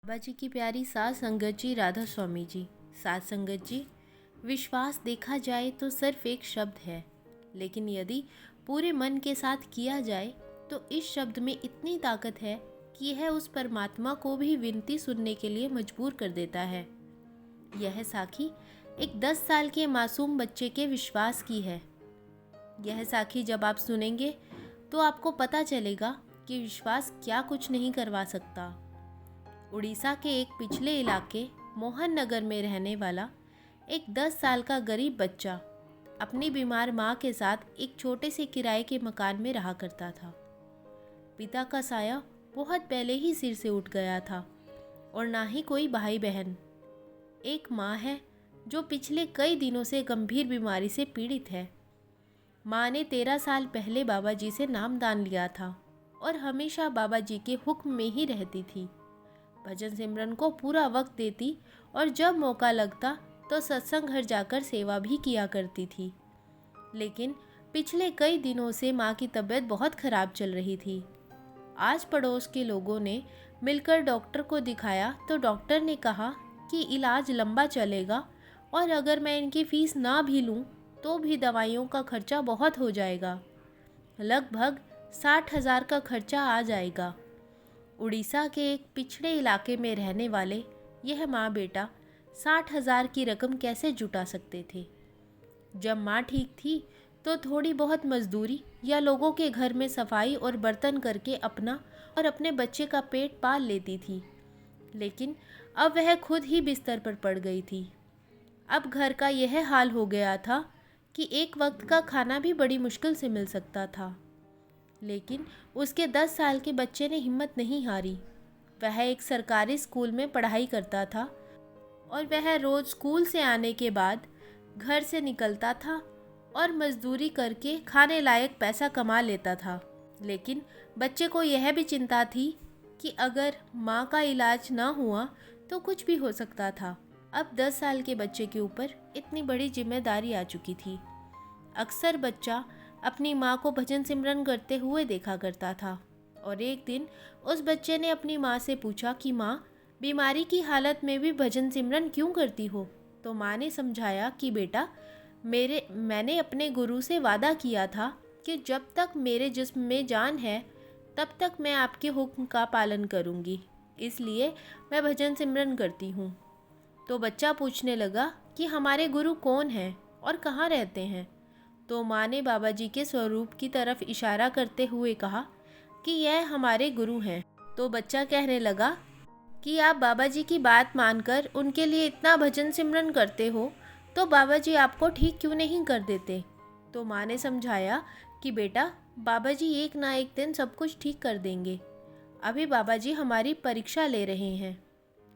बाबा जी की प्यारी सात संगत जी राधा स्वामी जी। सात संगत जी, विश्वास देखा जाए तो सिर्फ एक शब्द है, लेकिन यदि पूरे मन के साथ किया जाए तो इस शब्द में इतनी ताकत है कि यह उस परमात्मा को भी विनती सुनने के लिए मजबूर कर देता है। यह साखी एक 10 साल के मासूम बच्चे के विश्वास की है। यह साखी जब आप सुनेंगे तो आपको पता चलेगा कि विश्वास क्या कुछ नहीं करवा सकता। उड़ीसा के एक पिछले इलाके मोहन नगर में रहने वाला एक 10 साल का गरीब बच्चा अपनी बीमार माँ के साथ एक छोटे से किराए के मकान में रहा करता था। पिता का साया बहुत पहले ही सिर से उठ गया था और ना ही कोई भाई बहन। एक माँ है जो पिछले कई दिनों से गंभीर बीमारी से पीड़ित है। माँ ने 13 साल पहले बाबा जी से नामदान लिया था और हमेशा बाबा जी के हुक्म में ही रहती थी। भजन सिमरन को पूरा वक्त देती और जब मौका लगता तो सत्संग घर जाकर सेवा भी किया करती थी। लेकिन पिछले कई दिनों से माँ की तबीयत बहुत खराब चल रही थी। आस पड़ोस के लोगों ने मिलकर डॉक्टर को दिखाया तो डॉक्टर ने कहा कि इलाज लंबा चलेगा और अगर मैं इनकी फीस ना भी लूँ तो भी दवाइयों का खर्चा बहुत हो जाएगा। लगभग 60,000 का खर्चा आ जाएगा। उड़ीसा के एक पिछड़े इलाके में रहने वाले यह माँ बेटा 60,000 की रकम कैसे जुटा सकते थे। जब माँ ठीक थी तो थोड़ी बहुत मजदूरी या लोगों के घर में सफाई और बर्तन करके अपना और अपने बच्चे का पेट पाल लेती थी। लेकिन अब वह खुद ही बिस्तर पर पड़ गई थी। अब घर का यह हाल हो गया था कि एक वक्त का खाना भी बड़ी मुश्किल से मिल सकता था। लेकिन उसके 10 साल के बच्चे ने हिम्मत नहीं हारी। वह एक सरकारी स्कूल में पढ़ाई करता था और वह रोज़ स्कूल से आने के बाद घर से निकलता था और मजदूरी करके खाने लायक पैसा कमा लेता था। लेकिन बच्चे को यह भी चिंता थी कि अगर माँ का इलाज ना हुआ तो कुछ भी हो सकता था। अब 10 साल के बच्चे के ऊपर इतनी बड़ी जिम्मेदारी आ चुकी थी। अक्सर बच्चा अपनी माँ को भजन सिमरन करते हुए देखा करता था और एक दिन उस बच्चे ने अपनी माँ से पूछा कि माँ, बीमारी की हालत में भी भजन सिमरन क्यों करती हो। तो माँ ने समझाया कि बेटा, मैंने अपने गुरु से वादा किया था कि जब तक मेरे जिस्म में जान है तब तक मैं आपके हुक्म का पालन करूँगी, इसलिए मैं भजन सिमरन करती हूँ। तो बच्चा पूछने लगा कि हमारे गुरु कौन हैं और कहाँ रहते हैं। तो माँ ने बाबा जी के स्वरूप की तरफ इशारा करते हुए कहा कि यह हमारे गुरु हैं। तो बच्चा कहने लगा कि आप बाबा जी की बात मानकर उनके लिए इतना भजन सिमरन करते हो तो बाबा जी आपको ठीक क्यों नहीं कर देते। तो माँ ने समझाया कि बेटा, बाबा जी एक ना एक दिन सब कुछ ठीक कर देंगे। अभी बाबा जी हमारी परीक्षा ले रहे हैं।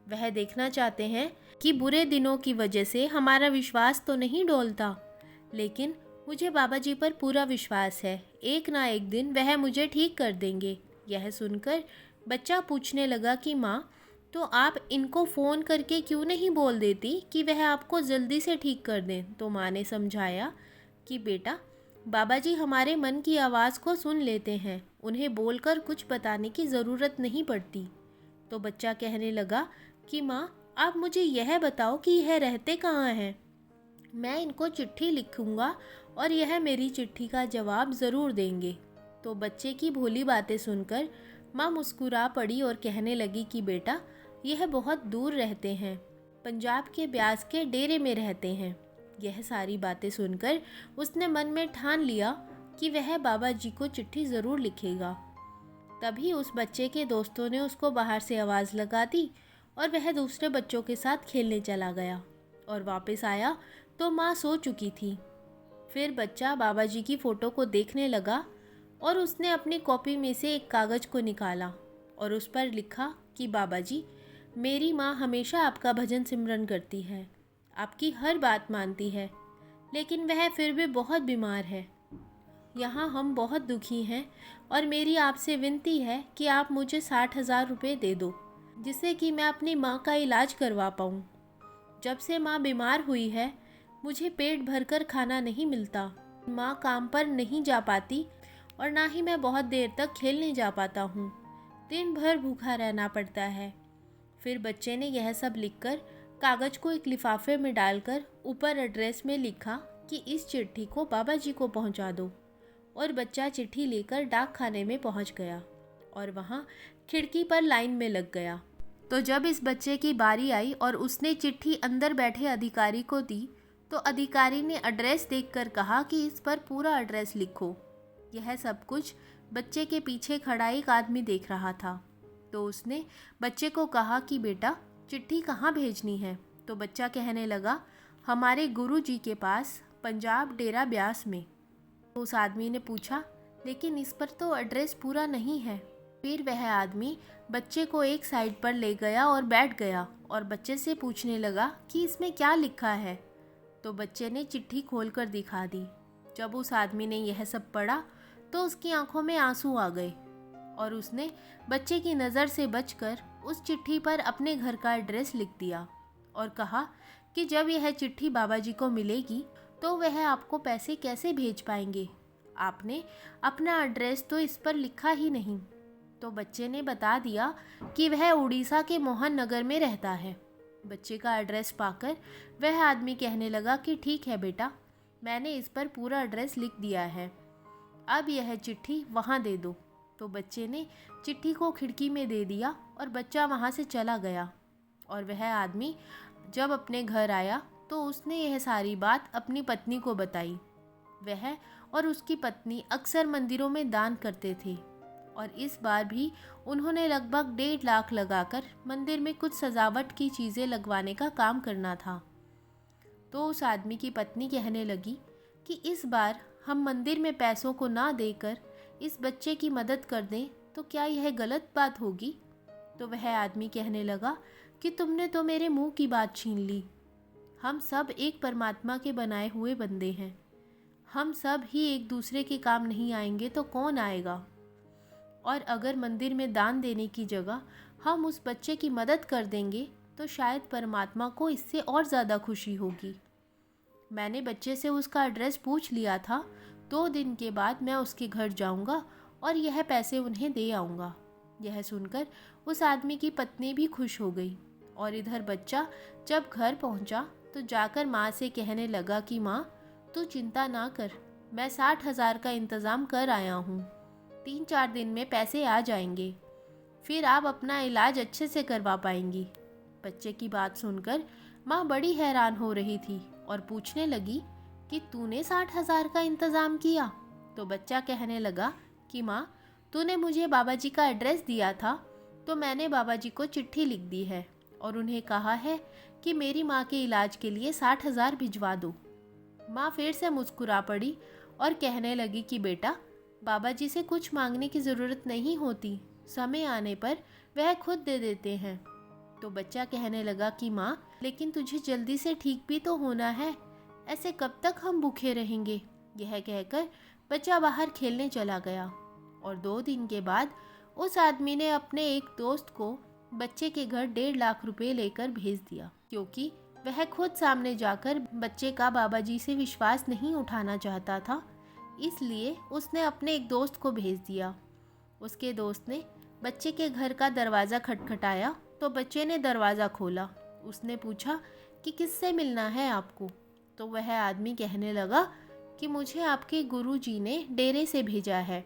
वह देखना चाहते हैं कि बुरे दिनों की वजह से हमारा विश्वास तो नहीं डोलता, लेकिन मुझे बाबा जी पर पूरा विश्वास है, एक ना एक दिन वह मुझे ठीक कर देंगे। यह सुनकर बच्चा पूछने लगा कि माँ, तो आप इनको फ़ोन करके क्यों नहीं बोल देती कि वह आपको जल्दी से ठीक कर दें। तो माँ ने समझाया कि बेटा, बाबा जी हमारे मन की आवाज़ को सुन लेते हैं, उन्हें बोलकर कुछ बताने की ज़रूरत नहीं पड़ती। तो बच्चा कहने लगा कि माँ, आप मुझे यह बताओ कि यह रहते कहाँ हैं। मैं इनको चिट्ठी लिखूंगा और यह मेरी चिट्ठी का जवाब ज़रूर देंगे। तो बच्चे की भोली बातें सुनकर माँ मुस्कुरा पड़ी और कहने लगी कि बेटा, यह बहुत दूर रहते हैं, पंजाब के ब्यास के डेरे में रहते हैं। यह सारी बातें सुनकर उसने मन में ठान लिया कि वह बाबा जी को चिट्ठी ज़रूर लिखेगा। तभी उस बच्चे के दोस्तों ने उसको बाहर से आवाज़ लगा दी और वह दूसरे बच्चों के साथ खेलने चला गया और वापस आया तो माँ सो चुकी थी। फिर बच्चा बाबा जी की फ़ोटो को देखने लगा और उसने अपनी कॉपी में से एक कागज़ को निकाला और उस पर लिखा कि बाबा जी, मेरी माँ हमेशा आपका भजन सिमरन करती है, आपकी हर बात मानती है, लेकिन वह फिर भी बहुत बीमार है। यहाँ हम बहुत दुखी हैं और मेरी आपसे विनती है कि आप मुझे 60,000 रुपये दे दो, जिससे कि मैं अपनी माँ का इलाज करवा पाऊँ। जब से माँ बीमार हुई है मुझे पेट भरकर खाना नहीं मिलता, माँ काम पर नहीं जा पाती और ना ही मैं बहुत देर तक खेलने जा पाता हूँ। दिन भर भूखा रहना पड़ता है फिर बच्चे ने यह सब लिखकर कागज़ को एक लिफाफे में डालकर ऊपर एड्रेस में लिखा कि इस चिट्ठी को बाबा जी को पहुंचा दो। और बच्चा चिट्ठी लेकर डाक खाने में पहुंच गया और वहां खिड़की पर लाइन में लग गया। तो जब इस बच्चे की बारी आई और उसने चिट्ठी अंदर बैठे अधिकारी को दी, तो अधिकारी ने एड्रेस देखकर कहा कि इस पर पूरा एड्रेस लिखो। यह सब कुछ बच्चे के पीछे खड़ा एक आदमी देख रहा था। तो उसने बच्चे को कहा कि बेटा, चिट्ठी कहाँ भेजनी है? तो बच्चा कहने लगा, हमारे गुरु जी के पास, पंजाब, डेरा ब्यास में। तो उस आदमी ने पूछा, लेकिन इस पर तो एड्रेस पूरा नहीं है। फिर वह आदमी बच्चे को एक साइड पर ले गया और बैठ गया और बच्चे से पूछने लगा कि इसमें क्या लिखा है। तो बच्चे ने चिट्ठी खोलकर दिखा दी। जब उस आदमी ने यह सब पढ़ा तो उसकी आंखों में आंसू आ गए और उसने बच्चे की नज़र से बचकर उस चिट्ठी पर अपने घर का एड्रेस लिख दिया और कहा कि जब यह चिट्ठी बाबा जी को मिलेगी तो वह आपको पैसे कैसे भेज पाएंगे? आपने अपना एड्रेस तो इस पर लिखा ही नहीं। तो बच्चे ने बता दिया कि वह उड़ीसा के मोहन नगर में रहता है। बच्चे का एड्रेस पाकर वह आदमी कहने लगा कि ठीक है बेटा, मैंने इस पर पूरा एड्रेस लिख दिया है, अब यह चिट्ठी वहाँ दे दो। तो बच्चे ने चिट्ठी को खिड़की में दे दिया और बच्चा वहाँ से चला गया। और वह आदमी जब अपने घर आया तो उसने यह सारी बात अपनी पत्नी को बताई। वह और उसकी पत्नी अक्सर मंदिरों में दान करते थे और इस बार भी उन्होंने लगभग 1.5 लाख लगाकर मंदिर में कुछ सजावट की चीज़ें लगवाने का काम करना था। तो उस आदमी की पत्नी कहने लगी कि इस बार हम मंदिर में पैसों को ना देकर इस बच्चे की मदद कर दें तो क्या यह गलत बात होगी? तो वह आदमी कहने लगा कि तुमने तो मेरे मुंह की बात छीन ली। हम सब एक परमात्मा के बनाए हुए बंदे हैं। हम सब ही एक दूसरे के काम नहीं आएंगे तो कौन आएगा? और अगर मंदिर में दान देने की जगह हम उस बच्चे की मदद कर देंगे तो शायद परमात्मा को इससे और ज़्यादा खुशी होगी। मैंने बच्चे से उसका एड्रेस पूछ लिया था। 2 दिन के बाद मैं उसके घर जाऊंगा और यह पैसे उन्हें दे आऊँगा। यह सुनकर उस आदमी की पत्नी भी खुश हो गई और इधर बच्चा जब घर पहुंचा तो जाकर माँ से कहने लगा कि माँ, तू चिंता ना कर, मैं 60,000 का इंतज़ाम कर आया हूँ। 3-4 दिन में पैसे आ जाएंगे, फिर आप अपना इलाज अच्छे से करवा पाएंगी। बच्चे की बात सुनकर माँ बड़ी हैरान हो रही थी और पूछने लगी कि तूने 60,000 का इंतज़ाम किया? तो बच्चा कहने लगा कि माँ, तूने मुझे बाबा जी का एड्रेस दिया था तो मैंने बाबा जी को चिट्ठी लिख दी है और उन्हें कहा है कि मेरी माँ के इलाज के लिए 60,000 भिजवा दो। माँ फिर से मुस्कुरा पड़ी और कहने लगी कि बेटा, बाबा जी से कुछ मांगने की ज़रूरत नहीं होती, समय आने पर वह खुद दे देते हैं। तो बच्चा कहने लगा कि माँ, लेकिन तुझे जल्दी से ठीक भी तो होना है, ऐसे कब तक हम भूखे रहेंगे? यह कहकर बच्चा बाहर खेलने चला गया और 2 दिन के बाद उस आदमी ने अपने एक दोस्त को बच्चे के घर 1.5 लाख रुपए लेकर भेज दिया, क्योंकि वह खुद सामने जाकर बच्चे का बाबा जी से विश्वास नहीं उठाना चाहता था, इसलिए उसने अपने एक दोस्त को भेज दिया। उसके दोस्त ने बच्चे के घर का दरवाज़ा खटखटाया तो बच्चे ने दरवाज़ा खोला। उसने पूछा कि किससे मिलना है आपको? तो वह आदमी कहने लगा कि मुझे आपके गुरुजी ने डेरे से भेजा है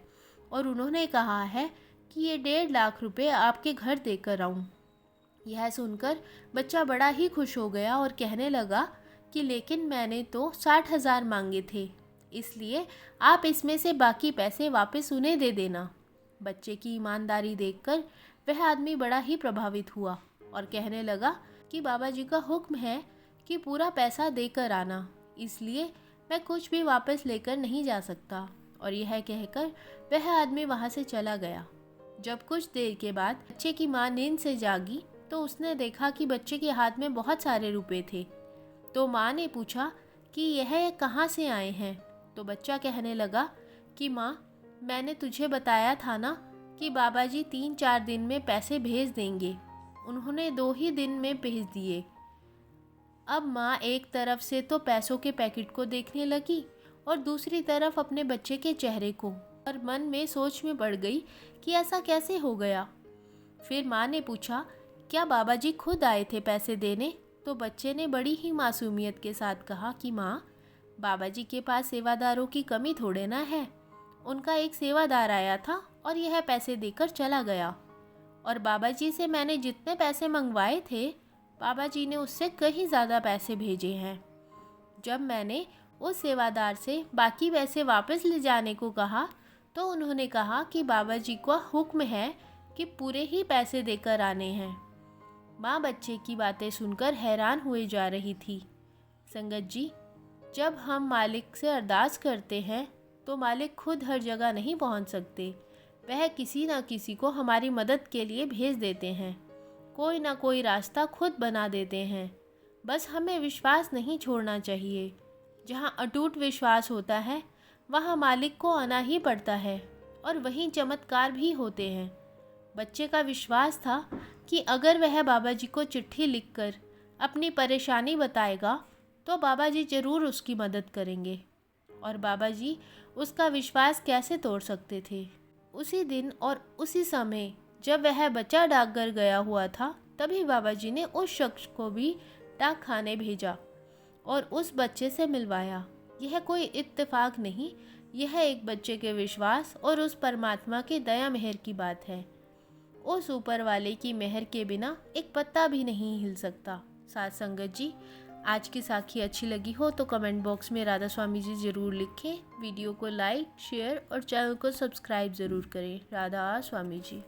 और उन्होंने कहा है कि ये 1.5 लाख रुपए आपके घर देकर आऊँ। यह सुनकर बच्चा बड़ा ही खुश हो गया और कहने लगा कि लेकिन मैंने तो 60,000 मांगे थे, इसलिए आप इसमें से बाकी पैसे वापस उन्हें दे देना। बच्चे की ईमानदारी देखकर वह आदमी बड़ा ही प्रभावित हुआ और कहने लगा कि बाबा जी का हुक्म है कि पूरा पैसा देकर आना, इसलिए मैं कुछ भी वापस लेकर नहीं जा सकता। और यह कहकर वह आदमी वहाँ से चला गया। जब कुछ देर के बाद बच्चे की माँ नींद से जागी तो उसने देखा कि बच्चे के हाथ में बहुत सारे रुपए थे। तो माँ ने पूछा कि यह कहाँ से आए हैं? तो बच्चा कहने लगा कि माँ, मैंने तुझे बताया था ना कि बाबा जी 3-4 दिन में पैसे भेज देंगे। उन्होंने 2 ही दिन में भेज दिए। अब माँ एक तरफ से तो पैसों के पैकेट को देखने लगी और दूसरी तरफ अपने बच्चे के चेहरे को, और मन में सोच में पड़ गई कि ऐसा कैसे हो गया। फिर माँ ने पूछा क्या बाबा जी खुद आए थे पैसे देने? तो बच्चे ने बड़ी ही मासूमियत के साथ कहा कि माँ, बाबा जी के पास सेवादारों की कमी थोड़े ना है। उनका एक सेवादार आया था और यह पैसे देकर चला गया, और बाबा जी से मैंने जितने पैसे मंगवाए थे, बाबा जी ने उससे कहीं ज़्यादा पैसे भेजे हैं। जब मैंने उस सेवादार से बाकी पैसे वापस ले जाने को कहा, तो उन्होंने कहा कि बाबा जी का हुक्म है कि पूरे ही पैसे देकर आने हैं। माँ बच्चे की बातें सुनकर हैरान हुए जा रही थी। संगत जी, जब हम मालिक से अरदास करते हैं तो मालिक खुद हर जगह नहीं पहुंच सकते। वह किसी न किसी को हमारी मदद के लिए भेज देते हैं, कोई ना कोई रास्ता खुद बना देते हैं। बस हमें विश्वास नहीं छोड़ना चाहिए। जहाँ अटूट विश्वास होता है वहाँ मालिक को आना ही पड़ता है, और वहीं चमत्कार भी होते हैं। बच्चे का विश्वास था कि अगर वह बाबा जी को चिट्ठी लिखकर अपनी परेशानी बताएगा तो बाबा जी ज़रूर उसकी मदद करेंगे, और बाबा जी उसका विश्वास कैसे तोड़ सकते थे। उसी दिन और उसी समय जब वह बच्चा डाकघर गया हुआ था, तभी बाबा जी ने उस शख्स को भी डाक खाने भेजा और उस बच्चे से मिलवाया। यह कोई इत्तेफाक नहीं, यह एक बच्चे के विश्वास और उस परमात्मा के दया मेहर की बात है। उस ऊपर वाले की मेहर के बिना एक पत्ता भी नहीं हिल सकता। साथ संगत जी, आज की साखी अच्छी लगी हो तो कमेंट बॉक्स में राधा स्वामी जी ज़रूर लिखें। वीडियो को लाइक, शेयर और चैनल को सब्सक्राइब ज़रूर करें। राधा स्वामी जी।